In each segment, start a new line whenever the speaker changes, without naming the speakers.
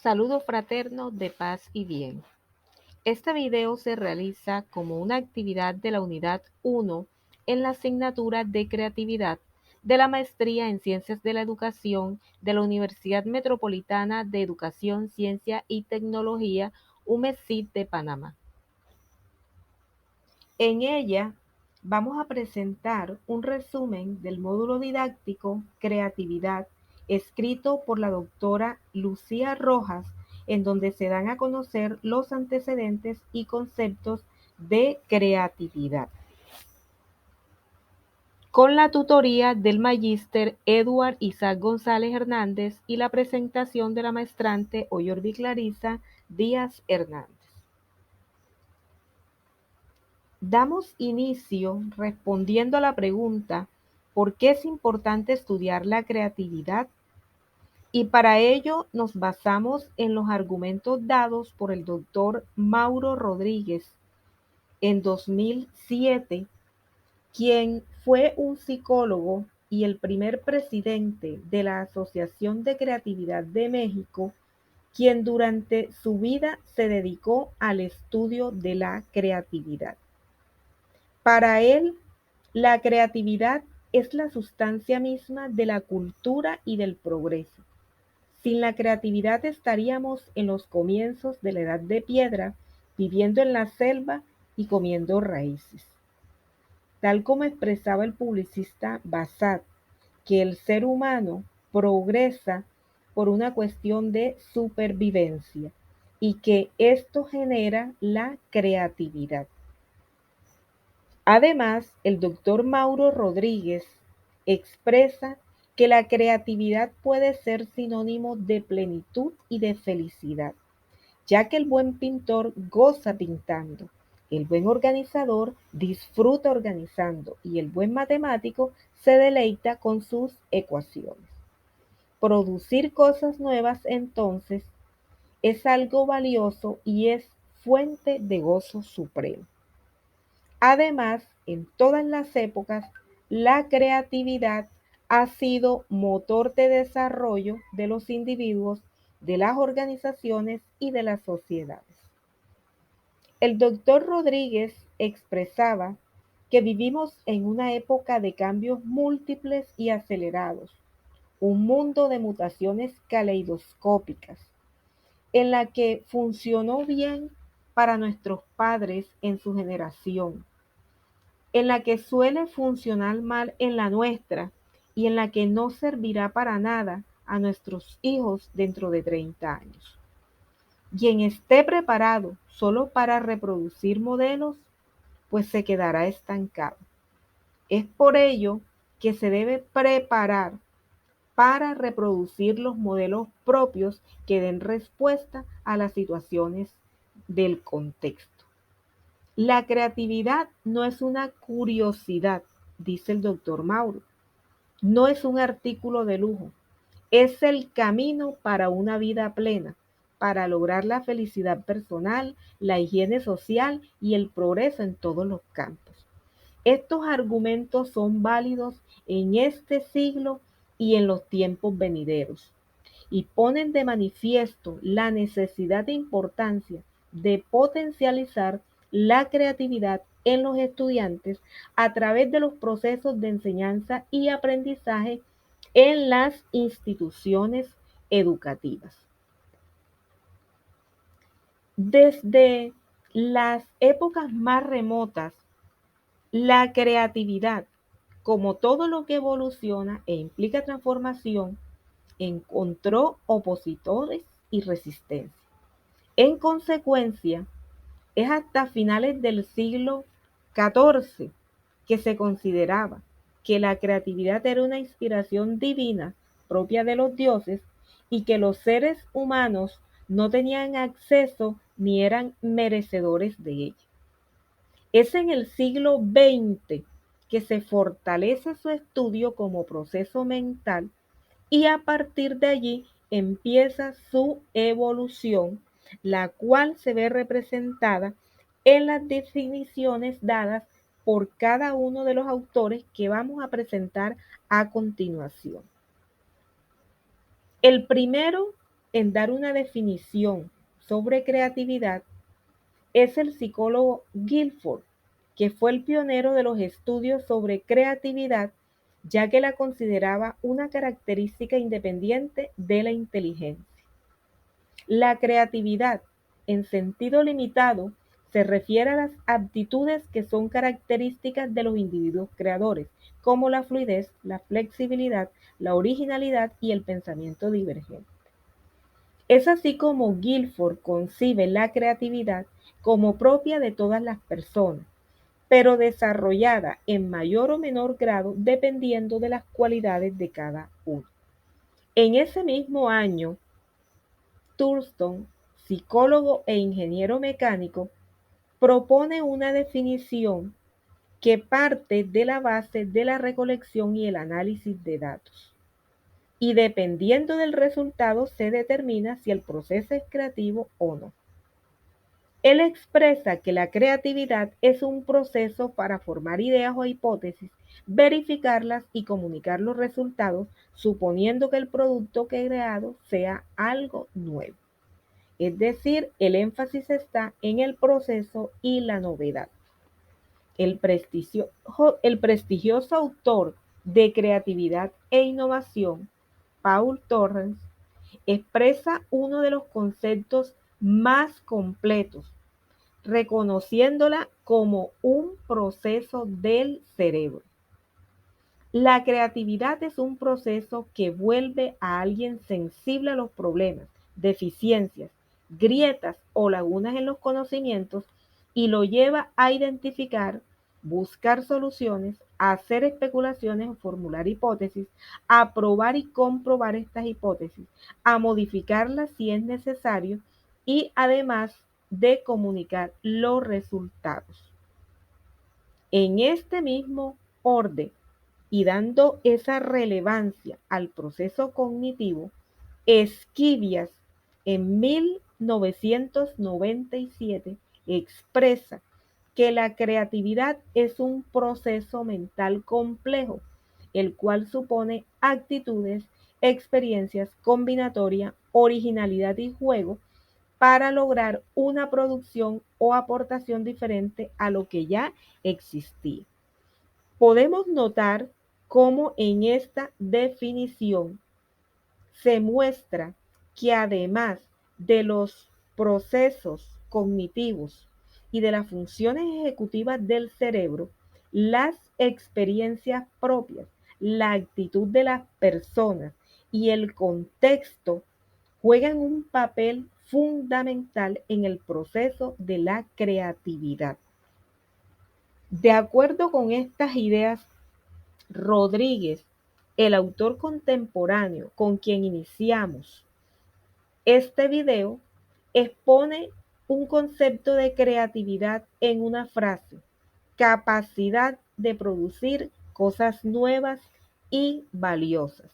Saludo fraterno de paz y bien. Este video se realiza como una actividad de la unidad 1 en la asignatura de creatividad de la maestría en Ciencias de la Educación de la Universidad Metropolitana de Educación, Ciencia y Tecnología, UMECIT de Panamá. En ella vamos a presentar un resumen del módulo didáctico Creatividad, escrito por la doctora Lucía Rojas, en donde se dan a conocer los antecedentes y conceptos de creatividad, con la tutoría del magíster Eduard Isaac González Hernández y la presentación de la maestrante Oyorbi Clarisa Díaz Hernández. Damos inicio respondiendo a la pregunta ¿por qué es importante estudiar la creatividad? Y para ello nos basamos en los argumentos dados por el doctor Mauro Rodríguez en 2007, quien fue un psicólogo y el primer presidente de la Asociación de Creatividad de México, quien durante su vida se dedicó al estudio de la creatividad. Para él, la creatividad es la sustancia misma de la cultura y del progreso. Sin la creatividad estaríamos en los comienzos de la edad de piedra, viviendo en la selva y comiendo raíces. Tal como expresaba el publicista Bassat, que el ser humano progresa por una cuestión de supervivencia y que esto genera la creatividad. Además, el doctor Mauro Rodríguez expresa que la creatividad puede ser sinónimo de plenitud y de felicidad, ya que el buen pintor goza pintando, el buen organizador disfruta organizando y el buen matemático se deleita con sus ecuaciones. Producir cosas nuevas, entonces, es algo valioso y es fuente de gozo supremo. Además, en todas las épocas, la creatividad ha sido motor de desarrollo de los individuos, de las organizaciones y de las sociedades. El doctor Rodríguez expresaba que vivimos en una época de cambios múltiples y acelerados, un mundo de mutaciones caleidoscópicas, en la que funcionó bien para nuestros padres en su generación, en la que suele funcionar mal en la nuestra y en la que no servirá para nada a nuestros hijos dentro de 30 años. Quien esté preparado solo para reproducir modelos, pues se quedará estancado. Es por ello que se debe preparar para reproducir los modelos propios que den respuesta a las situaciones del contexto. La creatividad no es una curiosidad, dice el doctor Mauro. No es un artículo de lujo. Es el camino para una vida plena, para lograr la felicidad personal, la higiene social y el progreso en todos los campos. Estos argumentos son válidos en este siglo y en los tiempos venideros y ponen de manifiesto la necesidad e importancia de potencializar la creatividad en los estudiantes a través de los procesos de enseñanza y aprendizaje en las instituciones educativas. Desde las épocas más remotas, la creatividad, como todo lo que evoluciona e implica transformación, encontró opositores y resistencia. En consecuencia, es hasta finales del siglo XIV que se consideraba que la creatividad era una inspiración divina propia de los dioses y que los seres humanos no tenían acceso ni eran merecedores de ella. Es en el siglo XX que se fortalece su estudio como proceso mental y a partir de allí empieza su evolución, la cual se ve representada en las definiciones dadas por cada uno de los autores que vamos a presentar a continuación. El primero en dar una definición sobre creatividad es el psicólogo Guilford, que fue el pionero de los estudios sobre creatividad, ya que la consideraba una característica independiente de la inteligencia. La creatividad, en sentido limitado, se refiere a las aptitudes que son características de los individuos creadores, como la fluidez, la flexibilidad, la originalidad y el pensamiento divergente. Es así como Guilford concibe la creatividad como propia de todas las personas, pero desarrollada en mayor o menor grado dependiendo de las cualidades de cada uno. En ese mismo año, Thurston, psicólogo e ingeniero mecánico, propone una definición que parte de la base de la recolección y el análisis de datos. Y dependiendo del resultado se determina si el proceso es creativo o no. Él expresa que la creatividad es un proceso para formar ideas o hipótesis, verificarlas y comunicar los resultados, suponiendo que el producto que he creado sea algo nuevo. Es decir, el énfasis está en el proceso y la novedad. El prestigioso autor de creatividad e innovación, Paul Torrens, expresa uno de los conceptos más completos, reconociéndola como un proceso del cerebro. La creatividad es un proceso que vuelve a alguien sensible a los problemas, deficiencias, grietas o lagunas en los conocimientos y lo lleva a identificar, buscar soluciones, a hacer especulaciones o formular hipótesis, a probar y comprobar estas hipótesis, a modificarlas si es necesario y además de comunicar los resultados. En este mismo orden, y dando esa relevancia al proceso cognitivo, Esquivias en 1997 expresa que la creatividad es un proceso mental complejo, el cual supone actitudes, experiencias, combinatoria, originalidad y juego para lograr una producción o aportación diferente a lo que ya existía. Podemos notar cómo en esta definición se muestra que además de los procesos cognitivos y de las funciones ejecutivas del cerebro, las experiencias propias, la actitud de las personas y el contexto juegan un papel fundamental en el proceso de la creatividad. De acuerdo con estas ideas, Rodríguez, el autor contemporáneo con quien iniciamos este video, expone un concepto de creatividad en una frase: capacidad de producir cosas nuevas y valiosas.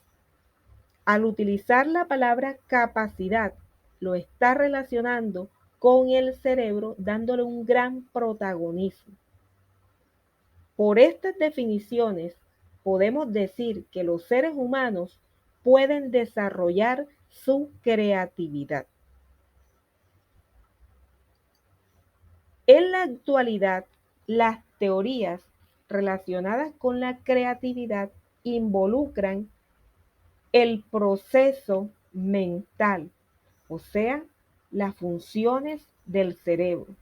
Al utilizar la palabra capacidad, lo está relacionando con el cerebro, dándole un gran protagonismo. Por estas definiciones, podemos decir que los seres humanos pueden desarrollar su creatividad. En la actualidad, las teorías relacionadas con la creatividad involucran el proceso mental, o sea, las funciones del cerebro,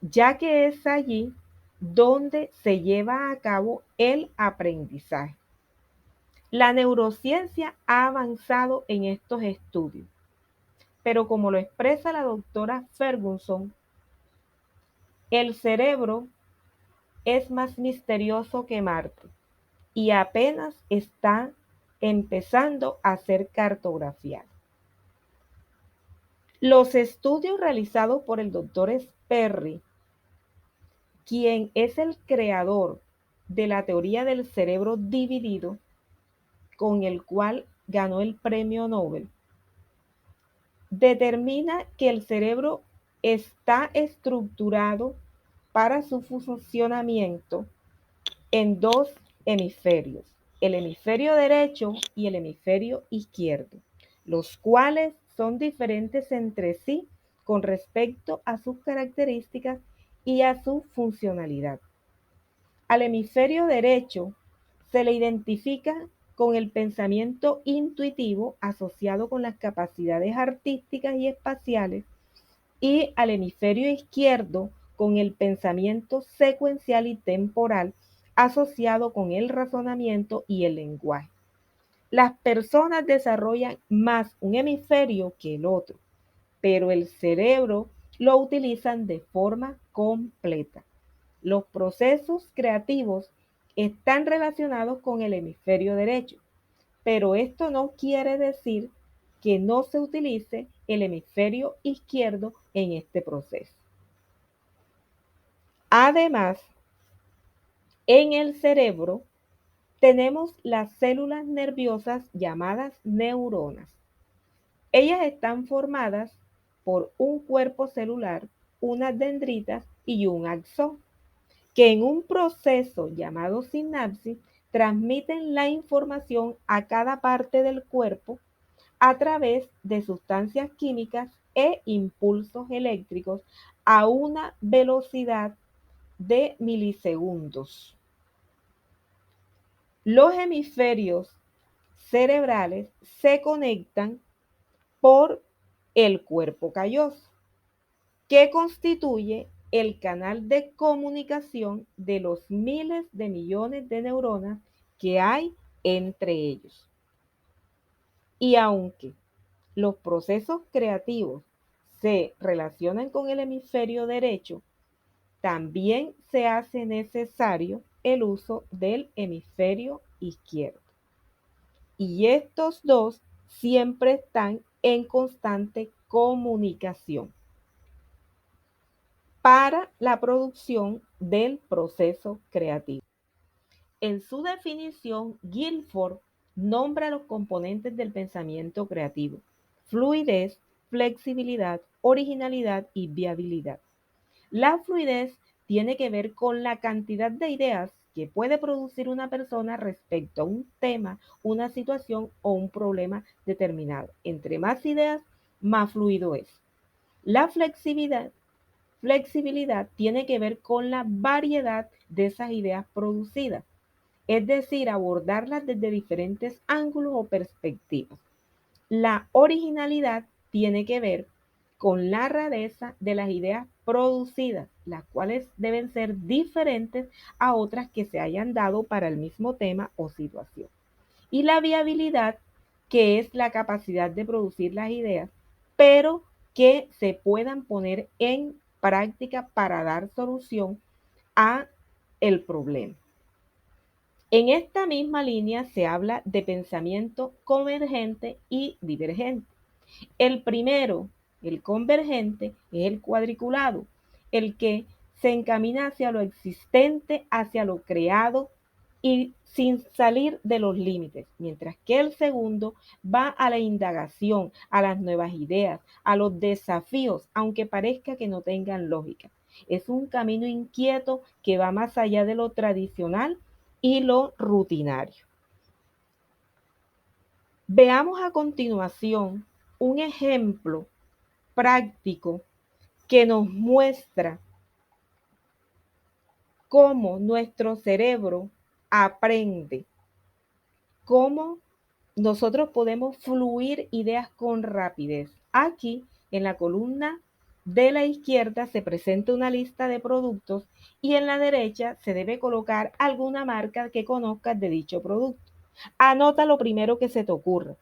ya que es allí donde se lleva a cabo el aprendizaje. La neurociencia ha avanzado en estos estudios, pero como lo expresa la doctora Ferguson, el cerebro es más misterioso que Marte y apenas está empezando a ser cartografiado. Los estudios realizados por el doctor Sperry, quien es el creador de la teoría del cerebro dividido, con el cual ganó el premio Nobel, determina que el cerebro está estructurado para su funcionamiento en dos hemisferios, el hemisferio derecho y el hemisferio izquierdo, los cuales son diferentes entre sí con respecto a sus características y a su funcionalidad. Al hemisferio derecho se le identifica con el pensamiento intuitivo asociado con las capacidades artísticas y espaciales, y al hemisferio izquierdo con el pensamiento secuencial y temporal asociado con el razonamiento y el lenguaje. Las personas desarrollan más un hemisferio que el otro, pero el cerebro lo utilizan de forma completa. Los procesos creativos están relacionados con el hemisferio derecho, pero esto no quiere decir que no se utilice el hemisferio izquierdo en este proceso. Además, en el cerebro tenemos las células nerviosas llamadas neuronas. Ellas están formadas por un cuerpo celular, unas dendritas y un axón, que en un proceso llamado sinapsis transmiten la información a cada parte del cuerpo a través de sustancias químicas e impulsos eléctricos a una velocidad de milisegundos. Los hemisferios cerebrales se conectan por el cuerpo calloso, que constituye el canal de comunicación de los miles de millones de neuronas que hay entre ellos. Y aunque los procesos creativos se relacionan con el hemisferio derecho, también se hace necesario el uso del hemisferio izquierdo. Y estos dos siempre están en constante comunicación para la producción del proceso creativo. En su definición, Guilford nombra los componentes del pensamiento creativo: fluidez, flexibilidad, originalidad y viabilidad. La fluidez tiene que ver con la cantidad de ideas que puede producir una persona respecto a un tema, una situación o un problema determinado. Entre más ideas, más fluido es. La flexibilidad tiene que ver con la variedad de esas ideas producidas, es decir, abordarlas desde diferentes ángulos o perspectivas. La originalidad tiene que ver con la rareza de las ideas producidas, las cuales deben ser diferentes a otras que se hayan dado para el mismo tema o situación. Y la viabilidad, que es la capacidad de producir las ideas, pero que se puedan poner en práctica para dar solución a el problema. En esta misma línea se habla de pensamiento convergente y divergente. El primero, el convergente, es el cuadriculado, el que se encamina hacia lo existente, hacia lo creado y sin salir de los límites, mientras que el segundo va a la indagación, a las nuevas ideas, a los desafíos, aunque parezca que no tengan lógica. Es un camino inquieto que va más allá de lo tradicional y lo rutinario. Veamos a continuación un ejemplo práctico que nos muestra cómo nuestro cerebro aprende, cómo nosotros podemos fluir ideas con rapidez. Aquí, en la columna de la izquierda, se presenta una lista de productos y en la derecha se debe colocar alguna marca que conozcas de dicho producto. Anota lo primero que se te ocurra.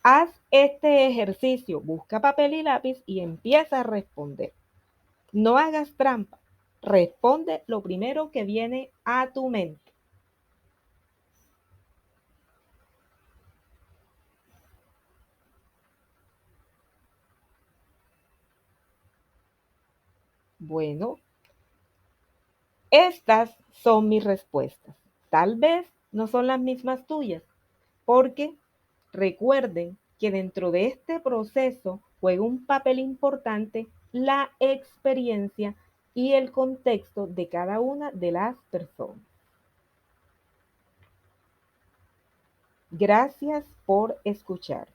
Haz este ejercicio, busca papel y lápiz y empieza a responder. No hagas trampa, responde lo primero que viene a tu mente. Bueno, estas son mis respuestas. Tal vez no son las mismas tuyas, porque recuerden que dentro de este proceso juega un papel importante la experiencia y el contexto de cada una de las personas. Gracias por escuchar.